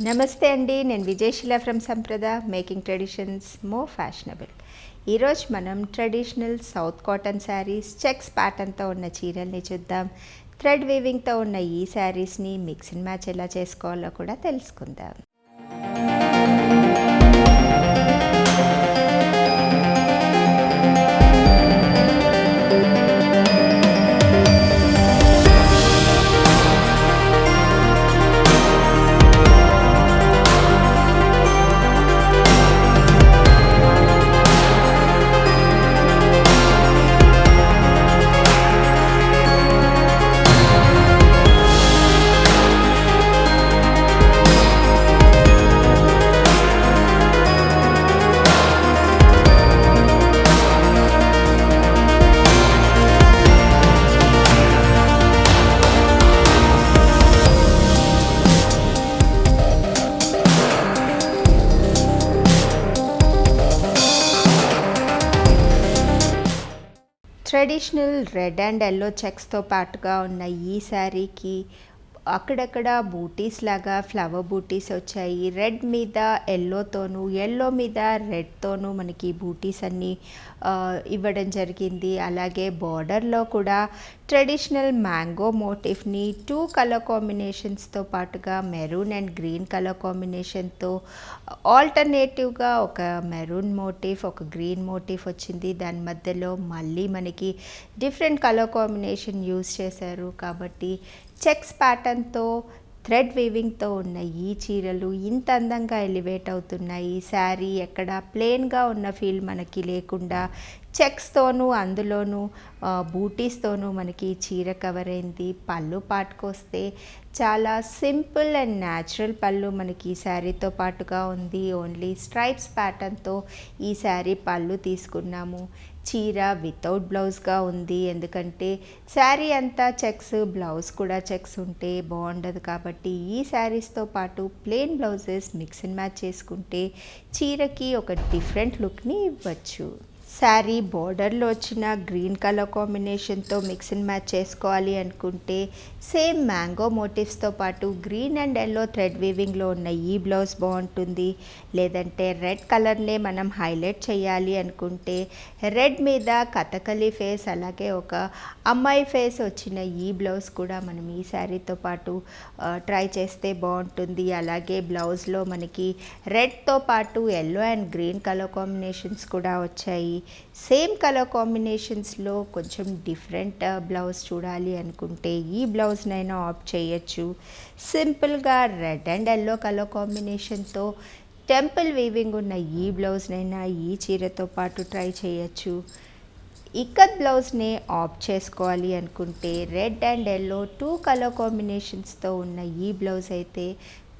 నమస్తే అండి, నేను Vijayasheela from Sampradha making traditions more fashionable. ఈరోజు మనం traditional south cotton saris checks ప్యాటర్న్తో ఉన్న చీరల్ని చూద్దాం. థ్రెడ్ వీవింగ్తో ఉన్న ఈ శారీస్ని మిక్స్ అండ్ మ్యాచ్ ఎలా చేసుకోవాలో కూడా తెలుసుకుందాం. ట్రెడిషనల్ రెడ్ అండ్ ఎల్లో చెక్స్తో పాటుగా ఉన్న ఈ శారీకి అక్కడక్కడ బూటీస్ లాగా ఫ్లవర్ బూటీస్ వచ్చాయి. రెడ్ మీద ఎల్లోతోనూ, ఎల్లో మీద రెడ్తోనూ మనకి బూటీస్ అన్నీ ఇవ్వడం జరిగింది. అలాగే బార్డర్లో కూడా ట్రెడిషనల్ మ్యాంగో మోటిఫ్ని 2 కలర్ కాంబినేషన్స్తో పాటుగా మెరూన్ అండ్ గ్రీన్ కలర్ కాంబినేషన్తో ఆల్టర్నేటివ్గా ఒక మెరూన్ మోటిఫ్, ఒక గ్రీన్ మోటిఫ్ వచ్చింది. దాని మధ్యలో మళ్ళీ మనకి డిఫరెంట్ కలర్ కాంబినేషన్ యూజ్ చేశారు. కాబట్టి చెక్స్ ప్యాటర్న్తో థ్రెడ్ వీవింగ్తో ఉన్న ఈ చీరలు ఇంత అందంగా ఎలివేట్ అవుతున్నాయి. శారీ ఎక్కడ ప్లెయిన్గా ఉన్న ఫీల్ మనకి లేకుండా చెక్స్తోనూ అందులోనూ బూటీస్తోనూ మనకి చీర కవర్ అయింది. పళ్ళు పాటుకొస్తే చాలా సింపుల్ అండ్ న్యాచురల్ పళ్ళు మనకి ఈ శారీతో పాటుగా ఉంది. ఓన్లీ స్ట్రైప్స్ ప్యాటర్న్తో ఈ శారీ పళ్ళు తీసుకున్నాము. చీర వితౌట్ బ్లౌజ్గా ఉంది, ఎందుకంటే శారీ అంతా చెక్స్, బ్లౌజ్ కూడా చెక్స్ ఉంటే బాగుండదు. కాబట్టి ఈ శారీస్తో పాటు plain blouses mix and match చేసుకుంటే చీరకి ఒక డిఫరెంట్ లుక్ని ఇవ్వచ్చు. శారీ బోర్డర్లో వచ్చిన గ్రీన్ కలర్ కాంబినేషన్తో మిక్స్ అండ్ మ్యాచ్ చేసుకోవాలి అనుకుంటే సేమ్ మ్యాంగో మోటివ్స్తో పాటు గ్రీన్ అండ్ ఎల్లో థ్రెడ్ వీవింగ్లో ఉన్న ఈ బ్లౌజ్ బాగుంటుంది. లేదంటే రెడ్ కలర్నే మనం హైలైట్ చేయాలి అనుకుంటే రెడ్ మీద కథకళి ఫేస్, అలాగే ఒక అమ్మాయి ఫేస్ వచ్చిన ఈ బ్లౌజ్ కూడా మనం ఈ శారీతో పాటు ట్రై చేస్తే బాగుంటుంది. అలాగే బ్లౌజ్లో మనకి రెడ్తో పాటు yellow and green colour combinations కూడా వచ్చాయి. సేమ్ కలర్ కాంబినేషన్స్లో కొంచెం డిఫరెంట్ బ్లౌజ్ చూడాలి అనుకుంటే ఈ బ్లౌజ్నైనా ఆప్ట్ చేయొచ్చు. సింపుల్గా రెడ్ అండ్ ఎల్లో కలర్ కాంబినేషన్తో టెంపుల్ వీవింగ్ ఉన్న ఈ బ్లౌజ్నైనా ఈ చీరతో పాటు ట్రై చేయొచ్చు. ఇక్కత్ బ్లౌజ్నే ఆప్ట్ చేసుకోవాలి అనుకుంటే రెడ్ అండ్ ఎల్లో 2 కలర్ కాంబినేషన్స్తో ఉన్న ఈ బ్లౌజ్ అయితే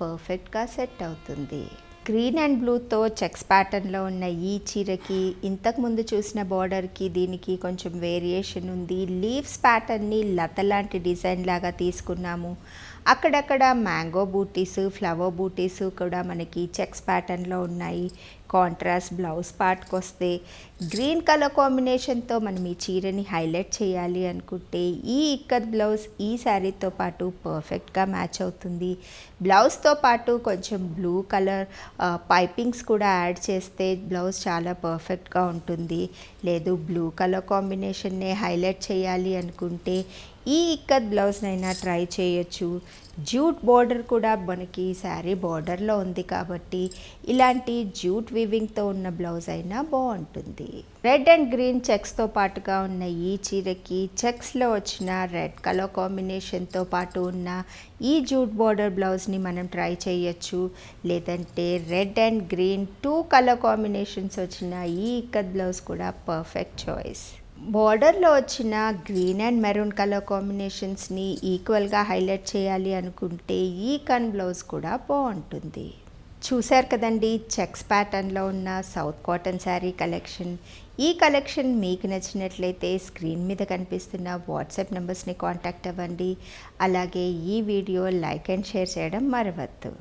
పర్ఫెక్ట్గా సెట్ అవుతుంది. గ్రీన్ అండ్ బ్లూతో చెక్స్ ప్యాటర్న్లో ఉన్న ఈ చీరకి ఇంతకుముందు చూసిన బార్డర్కి దీనికి కొంచెం వేరియేషన్ ఉంది. లీవ్స్ ప్యాటర్న్ని లత లాంటి డిజైన్ లాగా తీసుకున్నాము. అక్కడక్కడ మ్యాంగో బూటీస్, ఫ్లవర్ బూటీస్ కూడా మనకి చెక్స్ ప్యాటర్న్లో ఉన్నాయి. కాంట్రాస్ట్ బ్లౌజ్ పార్ట్కి వస్తే గ్రీన్ కలర్ కాంబినేషన్తో మనం ఈ చీరని హైలైట్ చేయాలి అనుకుంటే ఈ ఇక్కత్ బ్లౌజ్ ఈ శారీతో పాటు పర్ఫెక్ట్గా మ్యాచ్ అవుతుంది. బ్లౌజ్తో పాటు కొంచెం బ్లూ కలర్ పైపింగ్స్ కూడా యాడ్ చేస్తే బ్లౌజ్ చాలా పర్ఫెక్ట్గా ఉంటుంది. లేదు బ్లూ కలర్ కాంబినేషన్నే హైలైట్ చేయాలి అనుకుంటే ఈ ఇక్కత్ బ్లౌజ్నైనా ట్రై చేయొచ్చు. జూట్ బోర్డర్ కూడా మనకి శారీ బోర్డర్లో ఉంది కాబట్టి ఇలాంటి జూట్ వీవింగ్తో ఉన్న బ్లౌజ్ అయినా బాగుంటుంది. రెడ్ అండ్ గ్రీన్ చెక్స్తో పాటుగా ఉన్న ఈ చీరకి చెక్స్లో వచ్చిన రెడ్ కలర్ కాంబినేషన్తో పాటు ఉన్న ఈ జూట్ బోర్డర్ బ్లౌజ్ని మనం ట్రై చేయొచ్చు. లేదంటే red and green 2 colour combinations వచ్చిన ఈ ఇక్కత్ బ్లౌజ్ కూడా పర్ఫెక్ట్ చాయిస్. బార్డర్లో వచ్చిన గ్రీన్ అండ్ మెరూన్ కలర్ కాంబినేషన్స్ని ఈక్వల్గా హైలైట్ చేయాలి అనుకుంటే ఈ కన్ బ్లౌజ్ కూడా బాగుంటుంది. చూశారు కదండి చెక్స్ ప్యాటర్న్లో ఉన్న సౌత్ కాటన్ శారీ కలెక్షన్. ఈ కలెక్షన్ మీకు నచ్చినట్లయితే స్క్రీన్ మీద కనిపిస్తున్న వాట్సాప్ నెంబర్స్ని కాంటాక్ట్ అవ్వండి. అలాగే ఈ వీడియో లైక్ అండ్ షేర్ చేయడం మరవద్దు.